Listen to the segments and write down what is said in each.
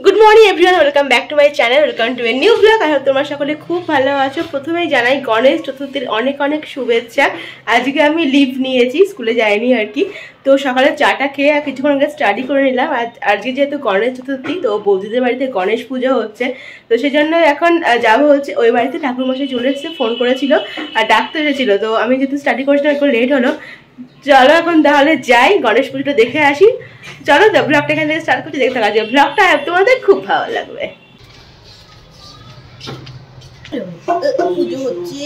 Good morning everyone, welcome back to my channel, welcome to a new blog. I hope তোমরা সকলে খুব ভালো আছো। প্রথমেই জানাই গণেশ চতুর্থীর অনেক অনেক শুভেচ্ছা। আজকে আমি লিভ নিয়েছি, স্কুলে যাইনি আর কি। তো সকালে চাটা খেয়ে কিছুক্ষণ আগে স্টাডি করে নিলাম। আজকে যেহেতু গণেশ চতুর্থী, তো বৌদিদের বাড়িতে গণেশ পুজো হচ্ছে, তো সেই জন্য এখন যাবো হচ্ছে ওই বাড়িতে। ঠাকুরমশাই চলে এসেছে, ফোন করেছিল আর ডাকতে এসেছিলো। তো আমি যেহেতু স্টাডি করেছিলাম একটু লেট হলো। চলো এখন তাহলে যাই, গণেশ পুজোটা দেখে আসি। চলো ব্লগটা এখান থেকে স্টার্ট করছি, দেখতে থাকা। ব্লগটা তোমাদের খুব ভালো লাগবে। পুজো হচ্ছে,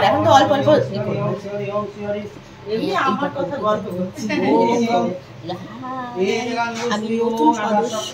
এখন তো অল্প অল্প আমার কথা গল্প করছি। আমি নতুন সদস্য।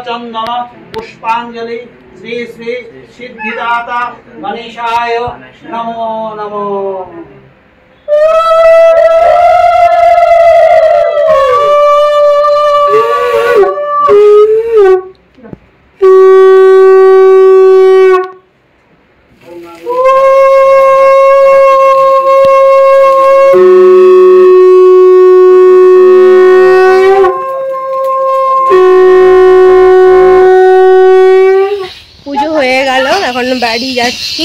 चंदन पुष्पांजलि श्री श्री सिद्धिदाता गणेशाय नमो नमो। এখন বাড়ি যাচ্ছি।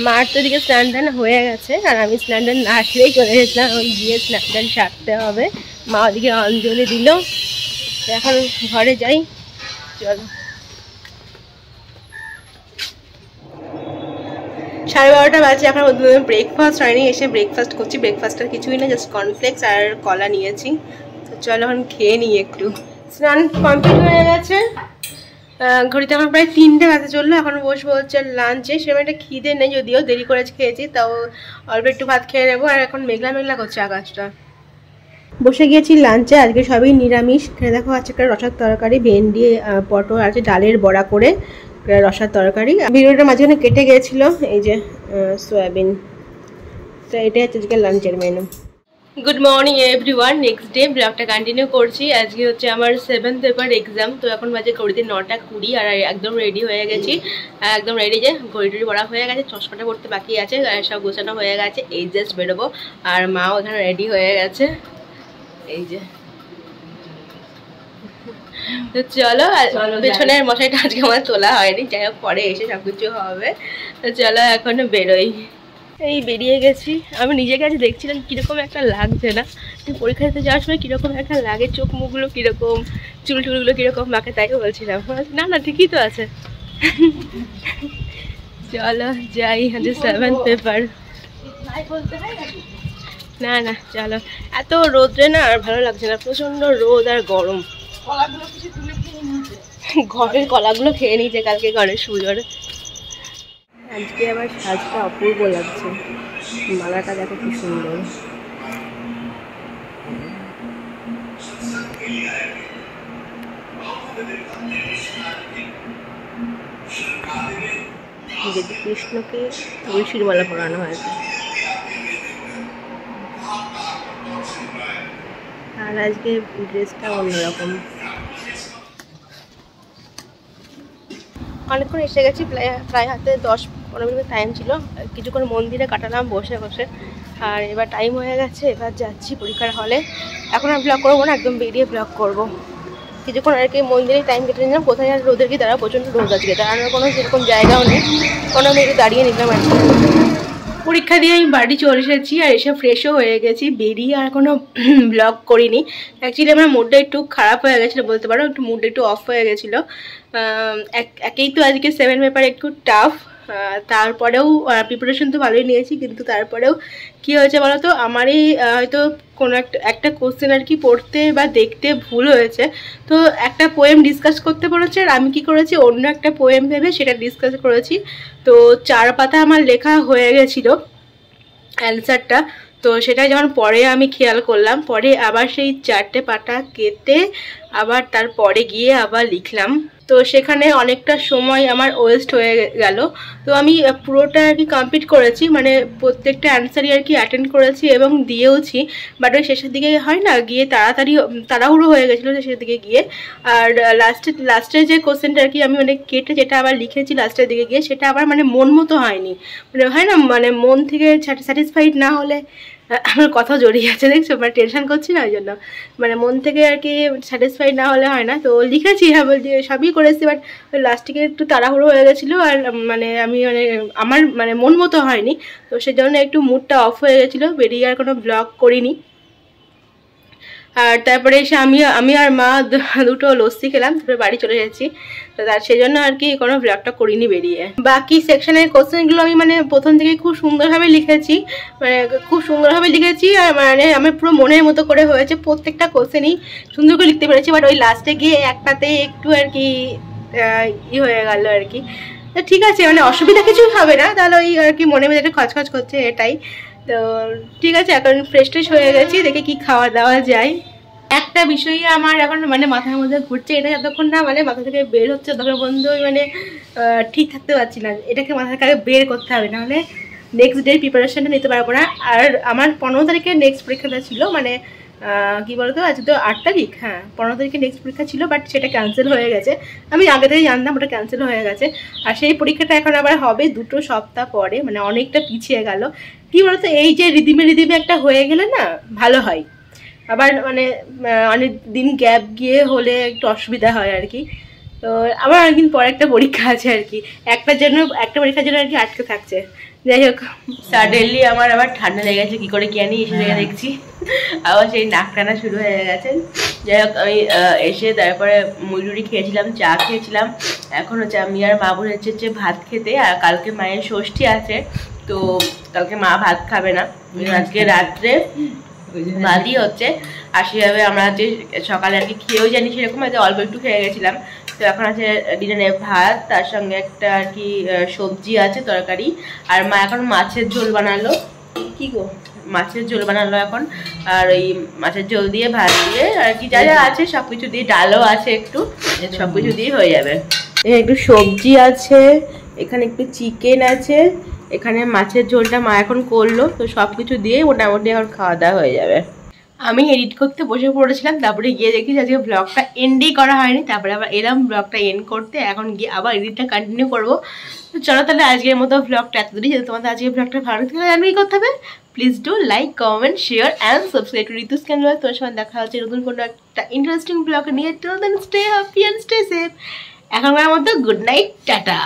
মার তো দিকে স্নান টান হয়ে গেছে, আর আমি স্নান টান না সেরেই চলে গেছিলাম। ওই গিয়ে স্নান টান সারতে হবে। মা ওদিকে অঞ্জলি দিল। এখন ঘরে যাই, চলো। 12:30 বাজে, এখন ব্রেকফাস্ট হয়নি, এসে ব্রেকফাস্ট করছি। ব্রেকফাস্টের কিছুই না, জাস্ট কর্নফ্লেক্স আর কলা নিয়েছি। তো চলো এখন খেয়ে নিই একটু। স্নান কমপ্লিট হয়ে গেছে, ঘড়িতে আমার প্রায় 3টে বাজে চললো। এখন বসবো হচ্ছে লাঞ্চে। সেরকম একটা খিদে নেই, যদিও দেরি করে খেয়েছি, তাও অল্প একটু ভাত খেয়ে নেবো। আর এখন মেঘলা মেঘলা করছে আকাশটা। বসে গিয়েছি লাঞ্চে। আজকে সবই নিরামিষ। দেখো আছে একটা রসার তরকারি, ভেন্ডি, পটল, আছে ডালের বড়া করে রসার তরকারি। ভিডিওটা মাঝখানে কেটে গিয়েছিলো, এই যে সয়াবিন। তো এটাই হচ্ছে আজকে লাঞ্চের menu. Good morning everyone, next day ব্লগটা কন্টিনিউ করছি। আজকে হচ্ছে আমার 7th পেপার এক্সাম। তো এখন বাজে ঘড়িতে 9:20, আর একদম রেডি হয়ে গেছি। একদম রেডি, যে ঘড়িটি পড়া হয়ে গেছে, চশমাটা পড়তে বাকি আছে, সব গোছানো হয়ে গেছে। এই জাস্ট বেরোবো, আর মাও এখানে রেডি হয়ে গেছে, এই যে। তো চলো, পেছনের মশাইটা আজকে আমার তোলা হয়নি, যাই হোক পরে এসে সবকিছু হবে। তো চলো এখন বেরোই। এই বেরিয়ে গেছি। আমি নিজেকে আজ দেখছিলাম কীরকম একটা লাগছে না, পরীক্ষা দিতে যাওয়ার সময় কীরকম একটা লাগে, চোখ মুখগুলো কীরকম, চুল টুলগুলো কীরকম মাকে, তাই বলছিলাম। না না ঠিকই তো আছে। চলো যাই, আজ 7th পেপার। না না চলো, এত রোদ্রে না আর ভালো লাগছে না, প্রচন্ড রোদ আর গরম। ঘরের কলাগুলো খেয়ে নিয়েছে কালকে গণেশ পুজোর। আজকে আবার সাজটা অপূর্ব লাগছে, মালাটা দেখো কি সুন্দর। যেটি কৃষ্ণকে তুলসীর মালা পরানো হয়েছে। আর আজকে ড্রেসটা অন্যরকম। অনেকক্ষণ এসে গেছি, প্রায় হাতে 10-15 মিনিট টাইম ছিল। কিছুক্ষণ মন্দিরে কাটালাম বসে বসে, আর এবার টাইম হয়ে গেছে, এবার যাচ্ছি পরীক্ষার হলে। এখন আর ব্লগ করবো না, একদম বেরিয়ে ব্লগ করবো। কিছুক্ষণ আর কি মন্দিরে টাইম কেটে নিলাম। কোথায় আর রোদের কি দাঁড়া, প্রচণ্ড রোদ আজকে, দাঁড়ানোর কোনো সেরকম জায়গাও নেই, কোনো আমি একটু দাঁড়িয়ে নিলাম আর কি। পরীক্ষা দিয়ে আমি বাড়ি চলে এসেছি, আর এসে ফ্রেশও হয়ে গেছি, বেরিয়ে আর কোনো ব্লগ করিনি। অ্যাকচুয়ালি আমার মুডটা একটু খারাপ হয়ে গেছিলো বলতে পারো, একটু মুডটা একটু অফ হয়ে গেছিলো। একেই তো আজকে 7 পেপার একটু টাফ, তারপরেও প্রিপারেশন তো ভালোই নিয়েছি, কিন্তু তারপরেও কি হয়েছে বলো তো, আমারই হয়তো কোনো একটা কোশ্চেন আর কি পড়তে বা দেখতে ভুল হয়েছে। তো একটা পোয়েম ডিসকাস করতে বলেছে, আর আমি কি করেছি, অন্য একটা পোয়েম ভেবে সেটা ডিসকাস করেছি। তো 4 পাতা আমার লেখা হয়ে গেছিলো অ্যান্সারটা। তো সেটা যখন পরে আমি খেয়াল করলাম, পরে আবার সেই 4টে পাতা কেটে আবার তারপরে গিয়ে আবার লিখলাম। তো সেখানে অনেকটা সময় আমার ওয়েস্ট হয়ে গেল। তো আমি পুরোটা আর কি কমপ্লিট করেছি, মানে প্রত্যেকটা অ্যান্সারই আর কি অ্যাটেন্ড করেছি এবং দিয়েওছি। বাট ওই শেষের দিকে হয় না, গিয়ে তাড়াহুড়ো হয়ে গেছিলো শেষের দিকে গিয়ে। আর লাস্টের যে কোশ্চেনটা আর কি আমি মানে কেটে যেটা আবার লিখেছি লাস্টের দিকে গিয়ে, সেটা আবার মানে মন মতো হয়নি। মানে হয় না, মানে মন থেকে স্যাটিসফাইড না হলে, আমার কথা জড়িয়ে আছে দেখছো, মানে টেনশন করছি না, ওই জন্য মানে মন থেকে আর কি স্যাটিসফাইড না হলে হয় না। তো লিখেছি, হ্যাঁ বলছি সবই করেছি, বাট লাস্টে একটু তাড়াহুড়ো হয়ে গেছিলো, আর মানে আমি মানে আমার মানে মন মতো হয়নি। তো সেই জন্য একটু মুডটা অফ হয়ে গেছিলো, বেরিয়ে আর কোনো ব্লগ করিনি। আর তারপরে এসে আমি আর মা দুটো লস্যি খেলাম, তারপরে বাড়ি চলে এসেছি। তো তার সেই জন্য আর কি কোনো ব্লগটা করিনি বেরিয়ে। বাকি সেকশনের কোশ্চেনগুলো আমি মানে প্রথম থেকে খুব সুন্দরভাবে লিখেছি, মানে খুব সুন্দরভাবে লিখেছি, আর মানে আমার পুরো মনের মতো করে হয়েছে, প্রত্যেকটা কোশ্চেনই সুন্দর করে লিখতে পেরেছি। বাট ওই লাস্টে গিয়ে একটাতে একটু আর কি হয়ে গেল আর কি। তো ঠিক আছে, মানে অসুবিধা কিছুই হবে না, তাহলে ওই আর কি মনে মধ্যে একটা খচখচ করছে, এটাই। তো ঠিক আছে, এখন ফ্রেশ ট্রেশ হয়ে গেছি, দেখে কি খাওয়া দাওয়া যায়। একটা বিষয়ই আমার এখন মানে মাথার মধ্যে ঘুরছে, এটা যতক্ষণ না মানে মাথা থেকে বের হচ্ছে ততক্ষণ পর্যন্ত মানে ঠিক থাকতে পারছি না। এটাকে মাথা থেকে বের করতে হবে, নাহলে নেক্সট ডে প্রিপারেশনটা নিতে পারবো না। আর আমার 15 তারিখে নেক্সট পরীক্ষাটা ছিল, মানে কি বলতো, আজকে তো 8 তারিখ, হ্যাঁ 15 তারিখে নেক্সট পরীক্ষা ছিল, বাট সেটা ক্যান্সেল হয়ে গেছে। আমি আগে থেকে জানতাম ওটা ক্যান্সেল হয়ে গেছে। আর সেই পরীক্ষাটা এখন আবার হবে 2 সপ্তাহ পরে, মানে অনেকটা পিছিয়ে গেল। কি বলতো, এই যে রিদিমে একটা হয়ে গেলে না ভালো হয়, আবার মানে অনেক দিন গ্যাপ গিয়ে হলে একটু অসুবিধা হয় আর কি। তো আবার অনেকদিন পর একটা পরীক্ষা আছে আর কি, একটা পরীক্ষার জন্য আর কি আটকে থাকছে। যাই হোক, সাডেনলি আমার আবার ঠান্ডা লেগে গেছে, কী করে কি আনি এসে লেগে দেখছি আবার সেই নাক টানা শুরু হয়ে গেছে। যাই হোক, আমি এসে তারপরে মুড়ি খেয়েছিলাম, চা খেয়েছিলাম। এখন হচ্ছে আমি আর মা বলেছে ভাত খেতে, আর কালকে মায়ের ষষ্ঠী আছে, তো কালকে মা ভাত খাবে না, আজকে রাত্রে ভাতই হচ্ছে। আর সেভাবে আমরা হচ্ছে সকালে আর কি খেয়েও জানি সেরকম, হয়তো অল্প একটু খেয়ে গেছিলাম। তো এখন আছে ডিনারে ভাত, তার সঙ্গে একটা আর কি সবজি আছে, তরকারি। আর মা এখন মাছের ঝোল বানালো, কি গো মাছের ঝোল বানালো এখন। আর ওই মাছের ঝোল দিয়ে ভাত দিয়ে আর কি যা যা আছে সব কিছু দিয়ে, ডালও আছে একটু, সব কিছু দিয়ে হয়ে যাবে। একটু সবজি আছে, এখানে একটু চিকেন আছে, এখানে মাছের ঝোলটা মা এখন করলো। তো সব কিছু দিয়ে মোটামুটি এখন খাওয়া দাওয়া হয়ে যাবে। আমি এডিট করতে বসে পড়েছিলাম, তারপরে গিয়ে দেখি আজকে ব্লগটা এন্ডই করা হয়নি। তারপরে আবার এলাম ব্লগটা এন্ড করতে, এখন গিয়ে আবার এডিটটা কন্টিনিউ করবো। তো চলো তাহলে আজকের মতো ব্লগটা এতদূরই। যদি তোমাদের আজকের ব্লগটা ভালো লাগে জানবেই করতে হবে। Please do like, comment, share and subscribe to Ritu's canvas. তোমার সঙ্গে দেখা হচ্ছে নতুন কোনো একটা ইন্টারেস্টিং ব্লগ নিয়ে। Till then stay happy and stay safe. এখনকার মতো গুড নাইট, টাটা।